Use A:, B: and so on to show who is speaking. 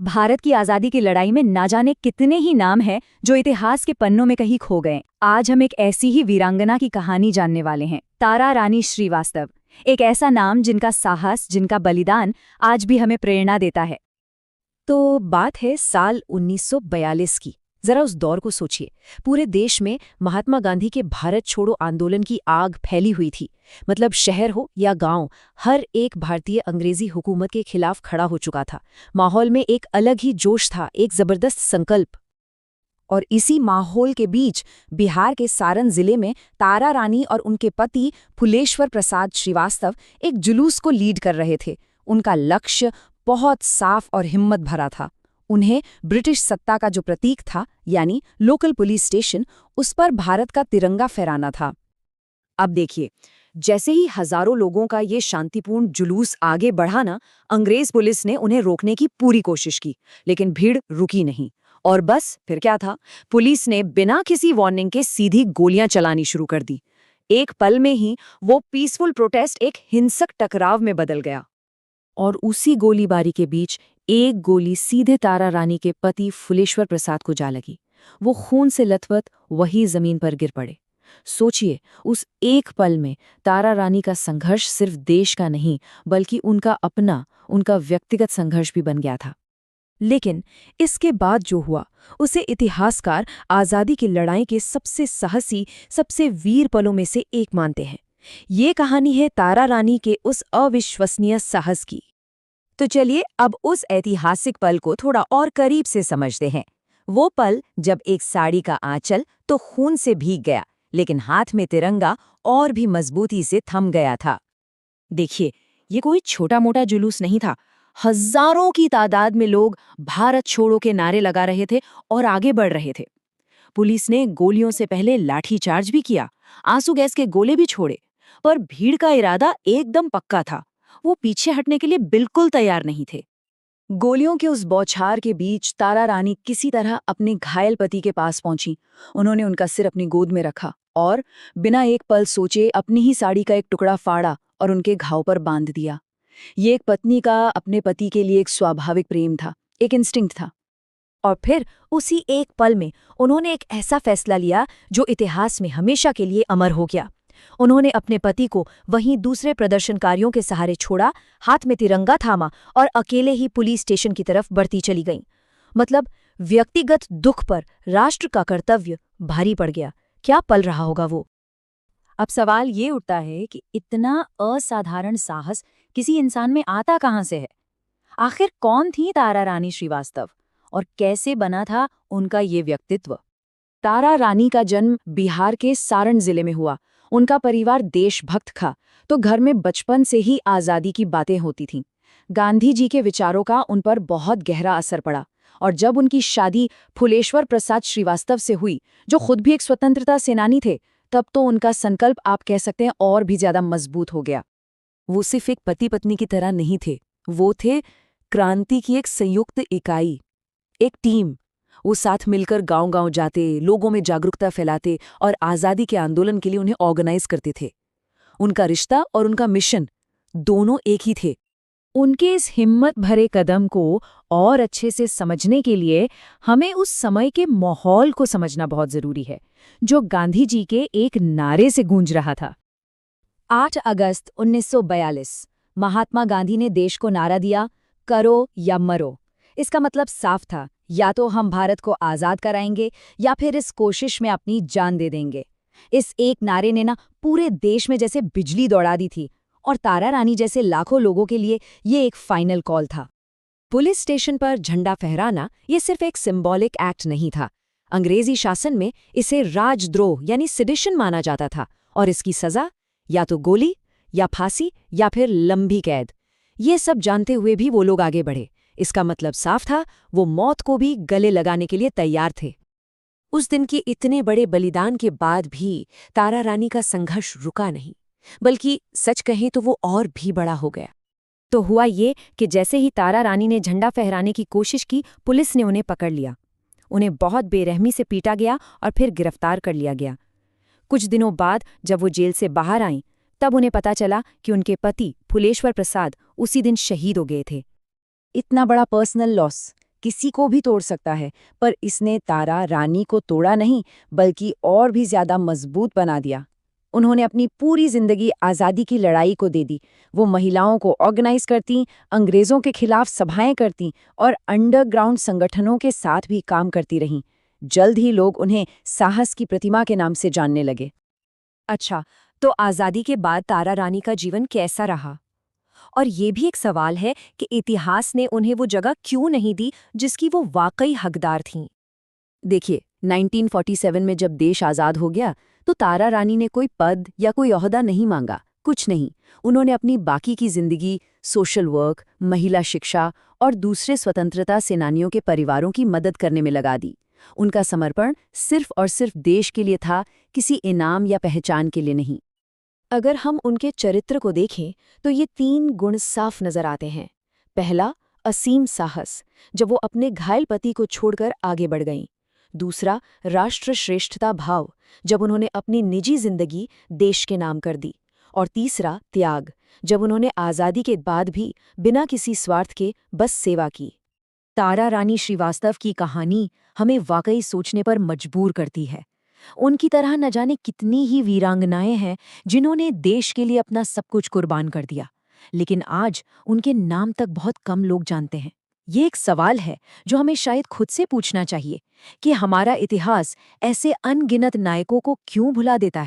A: भारत की आजादी की लड़ाई में ना जाने कितने ही नाम हैं जो इतिहास के पन्नों में कहीं खो गए। आज हम एक ऐसी ही वीरांगना की कहानी जानने वाले हैं, तारा रानी श्रीवास्तव। एक ऐसा नाम जिनका साहस, जिनका बलिदान आज भी हमें प्रेरणा देता है। तो बात है साल 1942 की। जरा उस दौर को सोचिए। पूरे देश में महात्मा गांधी के भारत छोड़ो आंदोलन की आग फैली हुई थी। मतलब शहर हो या गांव, हर एक भारतीय अंग्रेजी हुकूमत के खिलाफ खड़ा हो चुका था। माहौल में एक अलग ही जोश था, एक जबरदस्त संकल्प। और इसी माहौल के बीच बिहार के सारण जिले में तारा रानी और उनके पति फुलेश्वर प्रसाद श्रीवास्तव एक जुलूस को लीड कर रहे थे। उनका लक्ष्य बहुत साफ और हिम्मत भरा था। उन्हें ब्रिटिश सत्ता का जो प्रतीक था, यानी लोकल पुलिस स्टेशन, उस पर भारत का तिरंगा फहराना था। अब देखिए, जैसे ही हजारों लोगों का ये शांतिपूर्ण जुलूस आगे बढ़ा ना, अंग्रेज पुलिस ने उन्हें रोकने की पूरी कोशिश की, लेकिन भीड़ रुकी नहीं। और बस फिर क्या था, पुलिस ने बिना किसी वार्निंग के सीधी गोलियां चलानी शुरू कर दी। एक पल में ही वो पीसफुल प्रोटेस्ट एक हिंसक टकराव में बदल गया। और उसी गोलीबारी के बीच एक गोली सीधे तारा रानी के पति फुलेश्वर प्रसाद को जा लगी। वो खून से लथपथ वही जमीन पर गिर पड़े। सोचिए, उस एक पल में तारा रानी का संघर्ष सिर्फ देश का नहीं, बल्कि उनका अपना, उनका व्यक्तिगत संघर्ष भी बन गया था। लेकिन इसके बाद जो हुआ, उसे इतिहासकार आज़ादी की लड़ाई के सबसे साहसी, सबसे वीर पलों में से एक मानते हैं। ये कहानी है तारा रानी के उस अविश्वसनीय साहस की। तो चलिए अब उस ऐतिहासिक पल को थोड़ा और करीब से समझते हैं। वो पल जब एक साड़ी का आंचल तो खून से भीग गया, लेकिन हाथ में तिरंगा और भी मजबूती से थम गया था। देखिए, ये कोई छोटा मोटा जुलूस नहीं था। हजारों की तादाद में लोग भारत छोड़ो के नारे लगा रहे थे और आगे बढ़ रहे थे। पुलिस ने गोलियों से पहले लाठीचार्ज भी किया, आंसू गैस के गोले भी छोड़े, पर भीड़ का इरादा एकदम पक्का था। वो पीछे हटने के लिए बिल्कुल तैयार नहीं थे। गोलियों के उस बौछार के बीच तारा रानी किसी तरह अपने घायल पति के पास पहुंची। उन्होंने उनका सिर अपनी गोद में रखा और बिना एक पल सोचे अपनी ही साड़ी का एक टुकड़ा फाड़ा और उनके घाव पर बांध दिया। ये एक पत्नी का अपने पति के लिए एक स्वाभाविक प्रेम था, एक इंस्टिंक्ट था। और फिर उसी एक पल में उन्होंने एक ऐसा फैसला लिया जो इतिहास में हमेशा के लिए अमर हो गया। उन्होंने अपने पति को वहीं दूसरे प्रदर्शनकारियों के सहारे छोड़ा, हाथ में तिरंगा थामा और अकेले ही पुलिस स्टेशन की तरफ बढ़ती चली गईं। मतलब व्यक्तिगत दुख पर राष्ट्र का कर्तव्य भारी पड़ गया। क्या पल रहा होगा वो। अब सवाल ये उठता है कि इतना असाधारण साहस किसी इंसान में आता कहाँ से है। आखिर कौन थी तारा रानी श्रीवास्तव और कैसे बना था उनका ये व्यक्तित्व। तारा रानी का जन्म बिहार के सारण जिले में हुआ। उनका परिवार देशभक्त था, तो घर में बचपन से ही आज़ादी की बातें होती थीं। गांधी जी के विचारों का उन पर बहुत गहरा असर पड़ा। और जब उनकी शादी फुलेश्वर प्रसाद श्रीवास्तव से हुई, जो खुद भी एक स्वतंत्रता सेनानी थे, तब तो उनका संकल्प आप कह सकते हैं और भी ज्यादा मजबूत हो गया। वो सिर्फ एक पति पत्नी की तरह नहीं थे, वो थे क्रांति की एक संयुक्त इकाई, एक टीम। वो साथ मिलकर गांव-गांव जाते, लोगों में जागरूकता फैलाते और आज़ादी के आंदोलन के लिए उन्हें ऑर्गेनाइज करते थे। उनका रिश्ता और उनका मिशन दोनों एक ही थे। उनके इस हिम्मत भरे कदम को और अच्छे से समझने के लिए हमें उस समय के माहौल को समझना बहुत जरूरी है, जो गांधी जी के एक नारे से गूंज रहा था। 8 अगस्त 1942 महात्मा गांधी ने देश को नारा दिया, करो या मरो। इसका मतलब साफ था, या तो हम भारत को आज़ाद कराएंगे या फिर इस कोशिश में अपनी जान दे देंगे। इस एक नारे ने ना पूरे देश में जैसे बिजली दौड़ा दी थी, और तारा रानी जैसे लाखों लोगों के लिए ये एक फाइनल कॉल था। पुलिस स्टेशन पर झंडा फहराना ये सिर्फ एक सिंबॉलिक एक्ट नहीं था। अंग्रेजी शासन में इसे राजद्रोह यानी सेडिशन माना जाता था, और इसकी सजा या तो गोली या फांसी या फिर लंबी कैद। ये सब जानते हुए भी वो लोग आगे बढ़े। इसका मतलब साफ था, वो मौत को भी गले लगाने के लिए तैयार थे। उस दिन के इतने बड़े बलिदान के बाद भी तारा रानी का संघर्ष रुका नहीं, बल्कि सच कहें तो वो और भी बड़ा हो गया। तो हुआ ये कि जैसे ही तारा रानी ने झंडा फहराने की कोशिश की, पुलिस ने उन्हें पकड़ लिया। उन्हें बहुत बेरहमी से पीटा गया और फिर गिरफ्तार कर लिया गया। कुछ दिनों बाद जब वो जेल से बाहर आईं, तब उन्हें पता चला कि उनके पति फुलेश्वर प्रसाद उसी दिन शहीद हो गए थे। इतना बड़ा पर्सनल लॉस,
B: किसी को भी तोड़ सकता है, पर इसने तारा रानी को तोड़ा नहीं, बल्कि और भी ज्यादा मजबूत बना दिया। उन्होंने अपनी पूरी जिंदगी आज़ादी की लड़ाई को दे दी। वो महिलाओं को ऑर्गेनाइज करती, अंग्रेज़ों के खिलाफ सभाएं करती और अंडरग्राउंड संगठनों के साथ भी काम करती रहीं। जल्द ही लोग उन्हें साहस की प्रतिमा के नाम से जानने लगे।
A: अच्छा, तो आज़ादी के बाद तारा रानी का जीवन कैसा रहा? और ये भी एक सवाल है कि इतिहास ने उन्हें वो जगह क्यों नहीं दी जिसकी वो वाकई हकदार थीं।
B: देखिए, 1947 में जब देश आज़ाद हो गया, तो तारा रानी ने कोई पद या कोई ओहदा नहीं मांगा, कुछ नहीं। उन्होंने अपनी बाकी की जिंदगी सोशल वर्क, महिला शिक्षा और दूसरे स्वतंत्रता सेनानियों के परिवारों की मदद करने में लगा दी। उनका समर्पण सिर्फ और सिर्फ देश के लिए था, किसी इनाम या पहचान के लिए नहीं।
A: अगर हम उनके चरित्र को देखें तो ये 3 गुण साफ नजर आते हैं। पहला, असीम साहस, जब वो अपने घायल पति को छोड़कर आगे बढ़ गईं। दूसरा, राष्ट्र श्रेष्ठता भाव, जब उन्होंने अपनी निजी जिंदगी देश के नाम कर दी। और तीसरा, त्याग, जब उन्होंने आज़ादी के बाद भी बिना किसी स्वार्थ के बस सेवा की। तारा रानी श्रीवास्तव की कहानी हमें वाकई सोचने पर मजबूर करती है। उनकी तरह न जाने कितनी ही वीरांगनाएं हैं जिन्होंने देश के लिए अपना सब कुछ कुर्बान कर दिया, लेकिन आज उनके नाम तक बहुत कम लोग जानते हैं। ये एक सवाल है जो हमें शायद खुद से पूछना चाहिए कि हमारा इतिहास ऐसे अनगिनत नायकों को क्यों भुला देता है।